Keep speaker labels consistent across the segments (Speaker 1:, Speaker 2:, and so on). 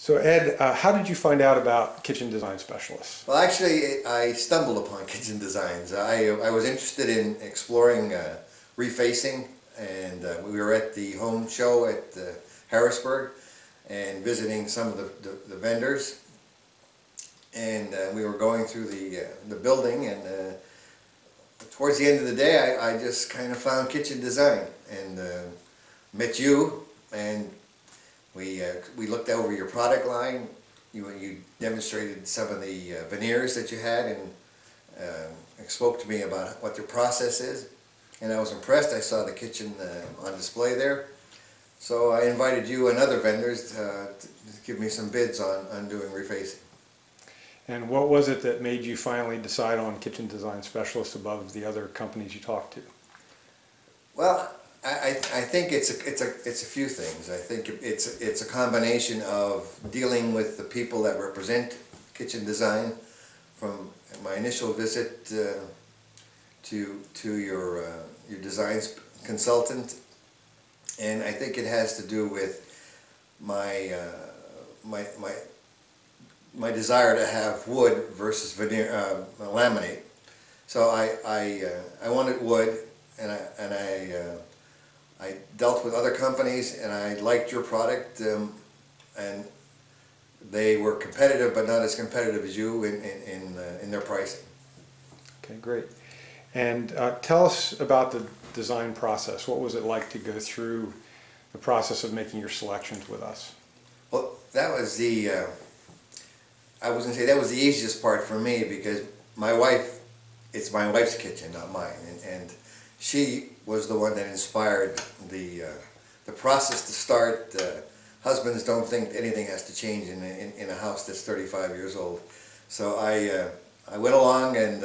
Speaker 1: So Ed, how did you find out about kitchen design specialists?
Speaker 2: Well, actually, I stumbled upon kitchen designs. I was interested in exploring refacing, and we were at the home show at Harrisburg and visiting some of the vendors. And we were going through the building, and towards the end of the day, I just kind of found kitchen design and met you, and we looked over your product line. You demonstrated some of the veneers that you had, and spoke to me about what your process is, and I was impressed. I saw the kitchen on display there, so I invited you and other vendors to give me some bids on doing refacing.
Speaker 1: And what was it that made you finally decide on kitchen design specialists above the other companies you talked to?
Speaker 2: Well, I think it's a few things. I think it's a combination of dealing with the people that represent kitchen design, from my initial visit to your design consultant, and I think it has to do with my my desire to have wood versus veneer laminate. So I wanted wood, and I dealt with other companies, and I liked your product, and they were competitive, but not as competitive as you in their pricing.
Speaker 1: Okay, great. And tell us about the design process. What was it like to go through the process of making your selections with us?
Speaker 2: Well, that was I was going to say that was the easiest part for me, because my wife, it's my wife's kitchen, not mine, and she was the one that inspired the process to start. Husbands don't think anything has to change in a house that's 35 years old. So I went along, and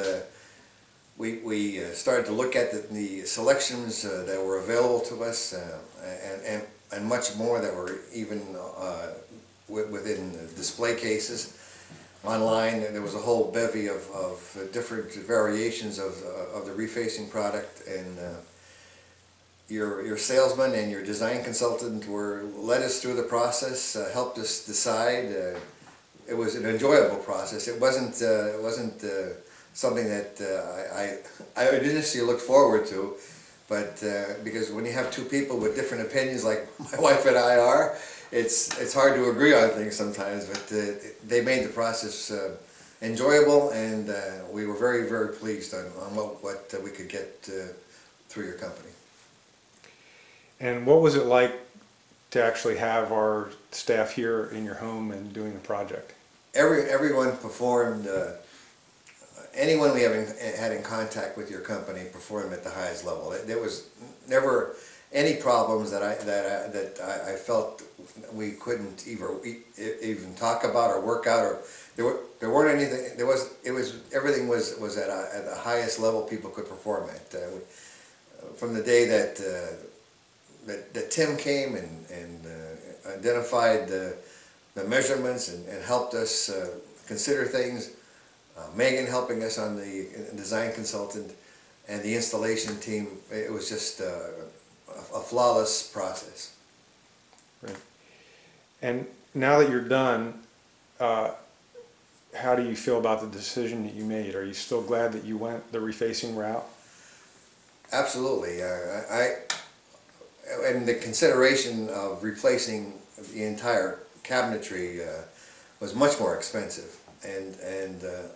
Speaker 2: we started to look at the selections that were available to us, and much more that were even within the display cases. Online, and there was a whole bevy of different variations of the refacing product, and your salesman and your design consultant led us through the process, helped us decide. It was an enjoyable process. It wasn't something that I initially looked forward to, but because when you have two people with different opinions, like my wife and I are, it's hard to agree on things sometimes, but they made the process enjoyable, and we were very, very pleased on what we could get through your company.
Speaker 1: And what was it like to actually have our staff here in your home and doing the project?
Speaker 2: Everyone performed. Anyone we had in contact with your company performed at the highest level. There was never any problems that I felt we couldn't even talk about or work out, or there weren't anything. Everything was at the highest level people could perform at. From the day that Tim came and identified the measurements and helped us consider things, Megan helping us on the design consultant, and the installation team, it was just a flawless process.
Speaker 1: Right. And now that you're done, how do you feel about the decision that you made? Are you still glad that you went the refacing route?
Speaker 2: Absolutely. And the consideration of replacing the entire cabinetry was much more expensive, and the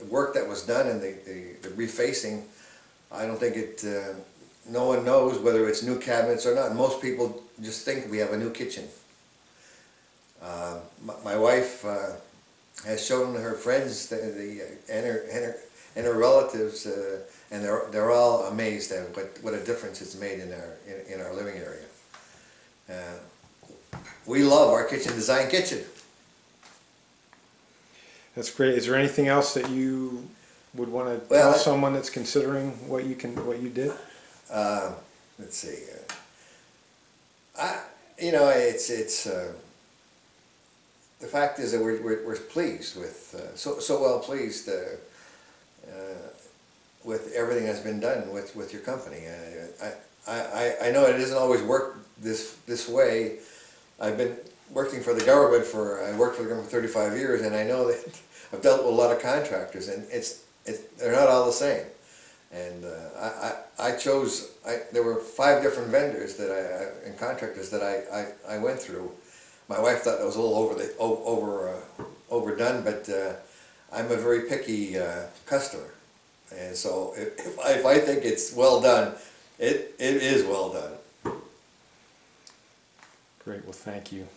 Speaker 2: work that was done and the refacing, I don't think no one knows whether it's new cabinets or not. Most people just think we have a new kitchen. My wife has shown her friends and her relatives, and they're all amazed at what a difference it's made in our living area. We love our kitchen design kitchen.
Speaker 1: That's great. Is there anything else that you would want to tell someone that's considering what you did?
Speaker 2: Let's see. It's the fact is that we're pleased with so well pleased with everything that's been done with your company. I know it doesn't always work this way. I've been working for the government I worked for the government for 35 years, and I know that I've dealt with a lot of contractors, and they're not all the same. And there were 5 different vendors and contractors that I went through. My wife thought it was a little overdone, but I'm a very picky customer. And so if I think it's well done, it is well done.
Speaker 1: Great, well, thank you.